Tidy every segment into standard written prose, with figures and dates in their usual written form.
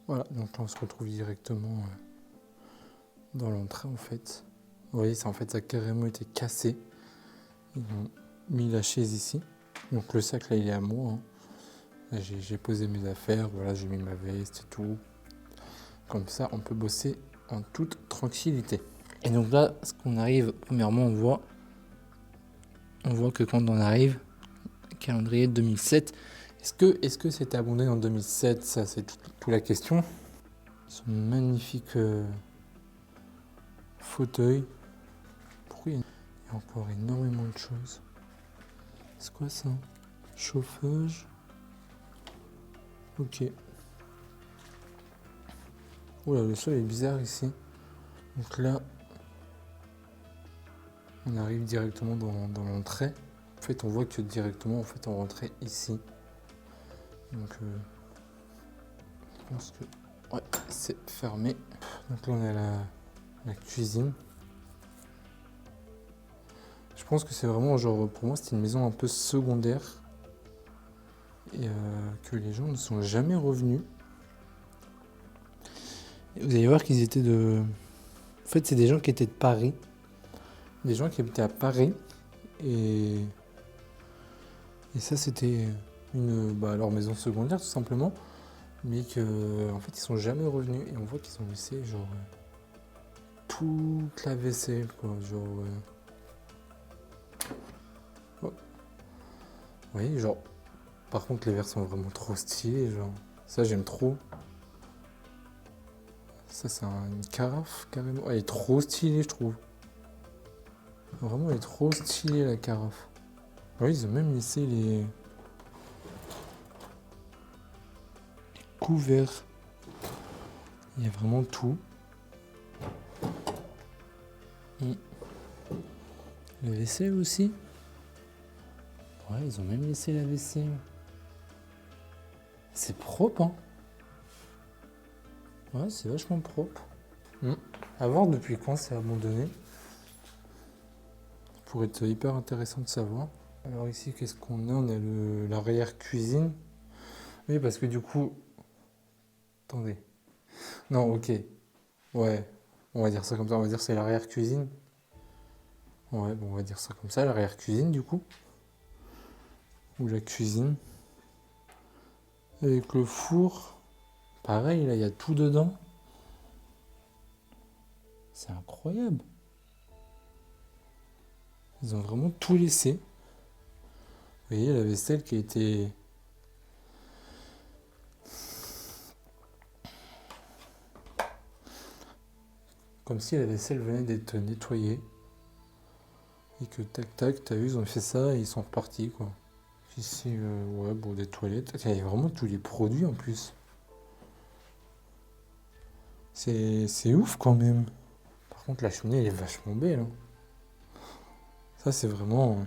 Voilà, donc là on se retrouve directement dans l'entrée en fait. Vous voyez, ça, en fait, ça a carrément été cassé. Ils ont mis la chaise ici. Donc le sac là, il est à moi. Hein. J'ai posé mes affaires, voilà, j'ai mis ma veste et tout. Comme ça, on peut bosser en toute tranquillité. Et donc là, ce qu'on arrive, premièrement, on voit que quand on arrive, calendrier 2007, est-ce que c'était abondé en 2007? Ça, c'est toute la question. Ce magnifique fauteuil. Pourquoi il y a encore énormément de choses? C'est quoi ça? Chauffage. Ok. Oula, le sol est bizarre ici. Donc là, on arrive directement dans l'entrée. En fait, on voit que directement, en fait, on rentrait ici. Donc, je pense que ouais, c'est fermé. Donc là, on est à la cuisine. Je pense que c'est vraiment, genre, pour moi, c'était une maison un peu secondaire. Et que les gens ne sont jamais revenus. Et vous allez voir qu'ils étaient de... En fait, c'est des gens qui étaient de Paris. Des gens qui habitaient à Paris. Et ça, c'était leur maison secondaire, tout simplement. Mais que, en fait, ils sont jamais revenus. Et on voit qu'ils ont laissé, genre, toute la vaisselle, quoi. Genre... Oh. Vous voyez, genre... Par contre, les verres sont vraiment trop stylés, genre... Ça, j'aime trop. Ça, c'est une carafe, carrément. Elle est trop stylée, je trouve. Vraiment, elle est trop stylée, la carafe. Oui, ils ont même laissé les couverts. Il y a vraiment tout. La vaisselle aussi. Ouais, ils ont même laissé la vaisselle. C'est propre, hein. Ouais, c'est vachement propre. À voir depuis quand c'est abandonné. Pour être hyper intéressant de savoir. Alors ici, qu'est-ce qu'on a? On a l'arrière-cuisine. Oui, parce que du coup... Attendez. Non, ok. Ouais, on va dire ça comme ça. On va dire que c'est l'arrière-cuisine. Ouais, bon, on va dire ça comme ça, l'arrière-cuisine du coup. Ou la cuisine. Avec le four. Pareil, là, il y a tout dedans. C'est incroyable. Ils ont vraiment tout laissé. Vous voyez, la vaisselle qui a été... Comme si la vaisselle venait d'être nettoyée. Et que tac tac, t'as vu, ils ont fait ça et ils sont repartis, quoi. Ici, ouais, bon, des toilettes. Il y a vraiment tous les produits en plus. C'est ouf quand même. Par contre, la cheminée, elle est vachement belle. Hein. Ça, c'est vraiment...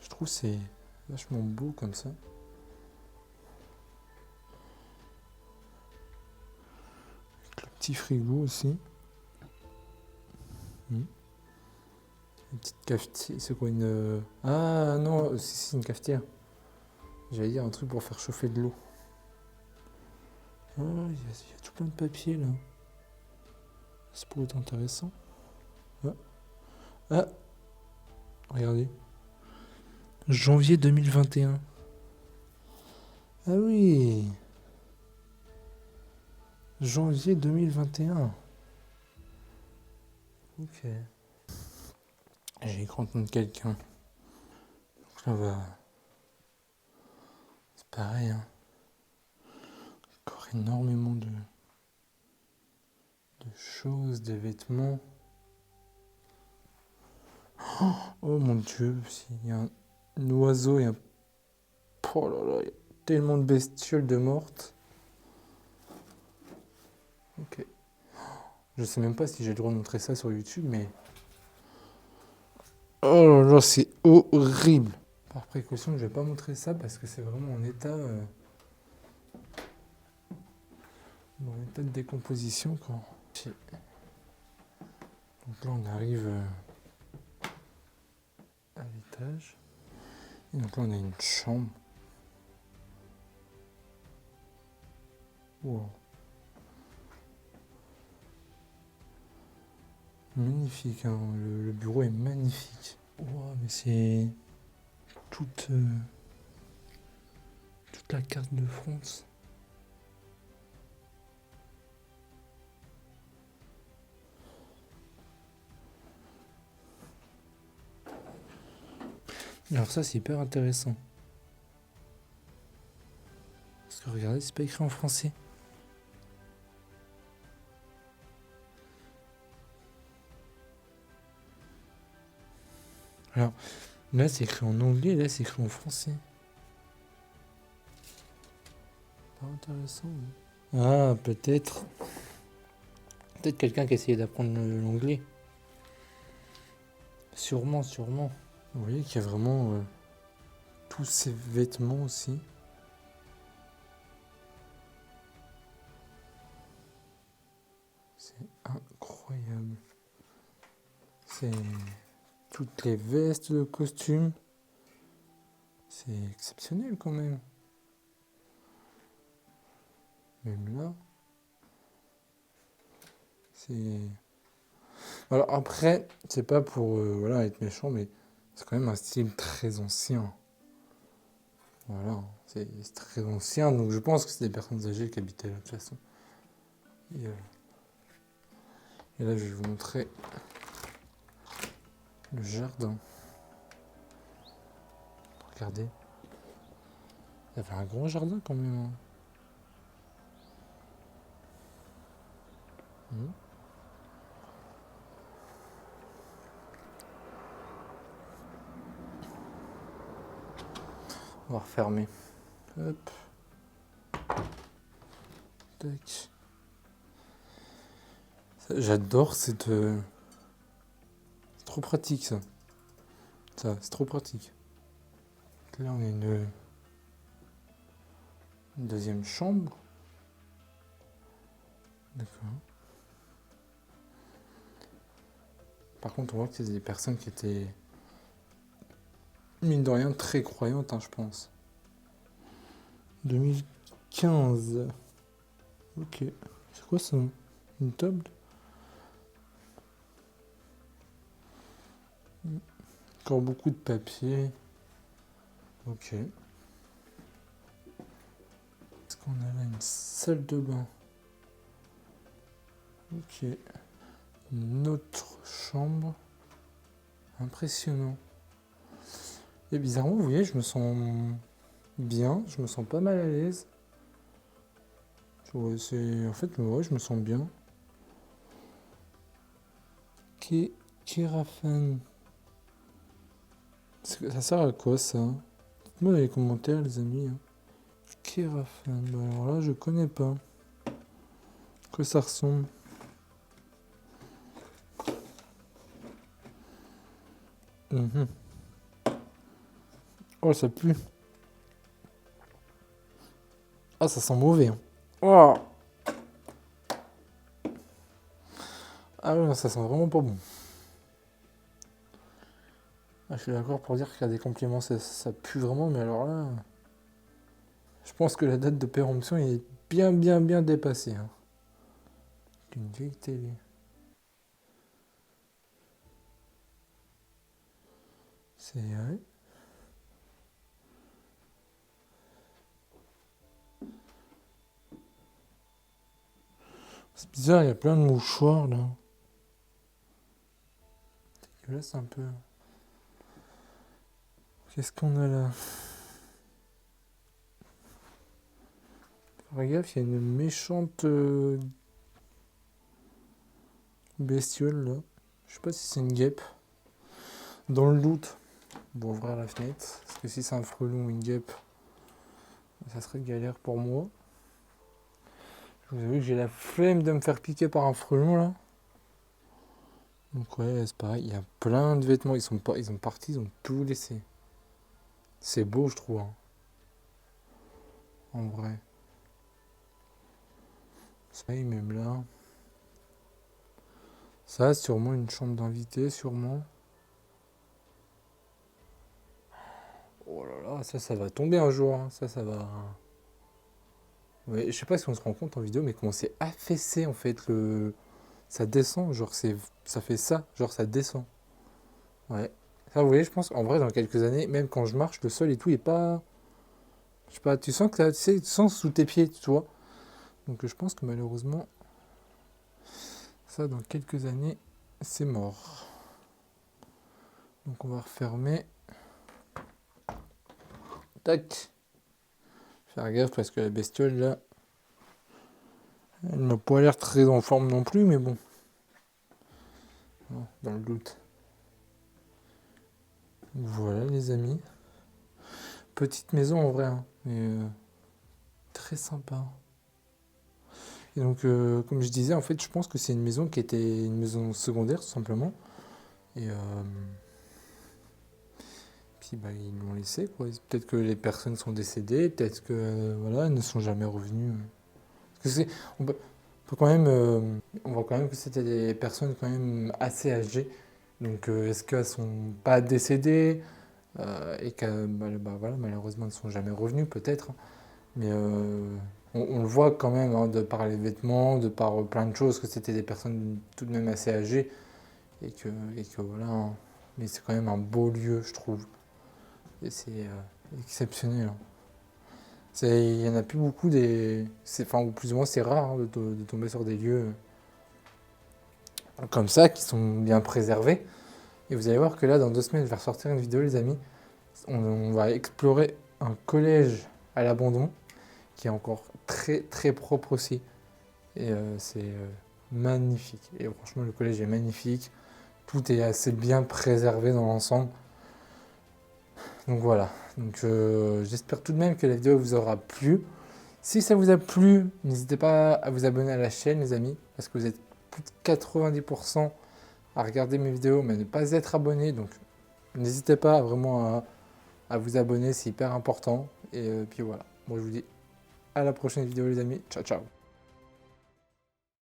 Je trouve que c'est vachement beau comme ça. Avec le petit frigo aussi. Une petite cafetière. C'est quoi une... Ah non, c'est une cafetière. J'allais dire un truc pour faire chauffer de l'eau. Ah, il y a tout plein de papiers là. Ça pourrait être intéressant. Ah, regardez. Janvier 2021. Ah oui. Janvier 2021. Ok. J'ai cru entendre quelqu'un. Donc là, on va... C'est pareil, hein. Encore énormément de choses, des vêtements. Oh mon dieu, il y a un oiseau et un... Oh là là, il y a tellement de bestioles de mortes. Ok. Je sais même pas si j'ai le droit de montrer ça sur YouTube, mais... Oh là là, c'est horrible. Par précaution, je vais pas montrer ça parce que c'est vraiment en état... Dans l'état de décomposition, quoi. Donc là, on arrive à l'étage. Et donc là, on a une chambre. Wow. Magnifique, hein. Le bureau est magnifique. Wow, mais c'est toute, toute la carte de France. Alors ça, c'est hyper intéressant. Parce que regardez, c'est pas écrit en français. Alors, là, c'est écrit en anglais, là, c'est écrit en français. Pas intéressant. Ah, peut-être. Peut-être quelqu'un qui essayait d'apprendre l'anglais. Sûrement, sûrement. Vous voyez qu'il y a vraiment tous ces vêtements aussi. C'est incroyable. C'est toutes les vestes, le costume. C'est exceptionnel quand même. Même là. C'est... Alors après, c'est pas pour voilà, être méchant, mais c'est quand même un style très ancien. Voilà, c'est très ancien, donc je pense que c'est des personnes âgées qui habitaient là de toute façon. Et là, je vais vous montrer le jardin. Regardez. Il y avait un grand jardin quand même. Hein. On va refermer. Hop. Tac. J'adore cette... C'est trop pratique ça. Ça, c'est trop pratique. Là, on a une deuxième chambre. D'accord. Par contre, on voit que c'est des personnes qui étaient, mine de rien, très croyantes, hein, je pense. 2015. Ok. C'est quoi ça? Une table? Encore beaucoup de papier. Ok. Est-ce qu'on a là une salle de bain? Ok. Une autre chambre. Impressionnant. Et bizarrement, vous voyez, je me sens bien. Je me sens pas mal à l'aise. Ouais, en fait, ouais, je me sens bien. Kérafan. Ça sert à quoi ça? Dites-moi dans les commentaires, les amis. Hein. Kérafan. Bah, alors là, je connais pas. À quoi ça ressemble? Oh, ça pue. Ah, ça sent mauvais. Hein. Oh. Ah ouais, ça sent vraiment pas bon. Ah, je suis d'accord pour dire qu'il y a des compliments, ça pue vraiment, mais alors là... Je pense que la date de péremption est bien, bien, bien dépassée. Hein. Une vieille télé. C'est... Ouais. C'est bizarre, il y a plein de mouchoirs là. C'est dégueulasse un peu. Qu'est-ce qu'on a là? Fais gaffe, il y a une méchante bestiole là. Je sais pas si c'est une guêpe. Dans le doute, on va ouvrir la fenêtre. Parce que si c'est un frelon ou une guêpe, ça serait galère pour moi. Je vous avoue que j'ai la flemme de me faire piquer par un frelon là. Donc ouais, c'est pareil, il y a plein de vêtements, ils sont partis, ils ont tout laissé. C'est beau, je trouve. Hein. En vrai. Ça, même là. Ça, sûrement une chambre d'invité, sûrement. Oh là là, ça va tomber un jour. Hein. Ça va... Ouais, je sais pas si on se rend compte en vidéo, mais comment c'est affaissé en fait. Ça descend, genre ça fait ça, genre ça descend. Ouais. Ça, vous voyez, je pense qu'en vrai, dans quelques années, même quand je marche, le sol et tout est pas. Je sais pas, tu sens que tu sais, tu sens sous tes pieds, tu vois. Donc je pense que malheureusement, ça, dans quelques années, c'est mort. Donc on va refermer. Tac. Faire gaffe parce que la bestiole là, elle n'a pas l'air très en forme non plus, mais bon. Dans le doute. Voilà les amis. Petite maison en vrai, hein, mais très sympa. Et donc, comme je disais, en fait, je pense que c'est une maison qui était une maison secondaire, tout simplement. Et puis, bah, ils l'ont laissé, quoi. Peut-être que les personnes sont décédées, peut-être que, voilà, elles ne sont jamais revenues. Parce que peut quand même, on voit quand même que c'était des personnes quand même assez âgées. Donc, est-ce qu'elles sont pas décédées et que, bah, voilà, malheureusement, elles ne sont jamais revenues, peut-être. Mais on le voit quand même, hein, de par les vêtements, de par plein de choses, que c'était des personnes tout de même assez âgées. Et que voilà, hein. Mais c'est quand même un beau lieu, je trouve. Et c'est exceptionnel, hein. Il n'y en a plus beaucoup enfin, ou plus ou moins c'est rare, hein, de tomber sur des lieux comme ça, qui sont bien préservés. Et vous allez voir que là, dans 2 semaines, je vais ressortir une vidéo, les amis. On va explorer un collège à l'abandon, qui est encore très très propre aussi. Et c'est magnifique. Et franchement, le collège est magnifique. Tout est assez bien préservé dans l'ensemble. Donc voilà. Donc j'espère tout de même que la vidéo vous aura plu. Si ça vous a plu, n'hésitez pas à vous abonner à la chaîne, les amis, parce que vous êtes plus de 90% à regarder mes vidéos, mais à ne pas être abonné. Donc n'hésitez pas vraiment à vous abonner, c'est hyper important. Et puis voilà. Moi je vous dis à la prochaine vidéo, les amis. Ciao, ciao.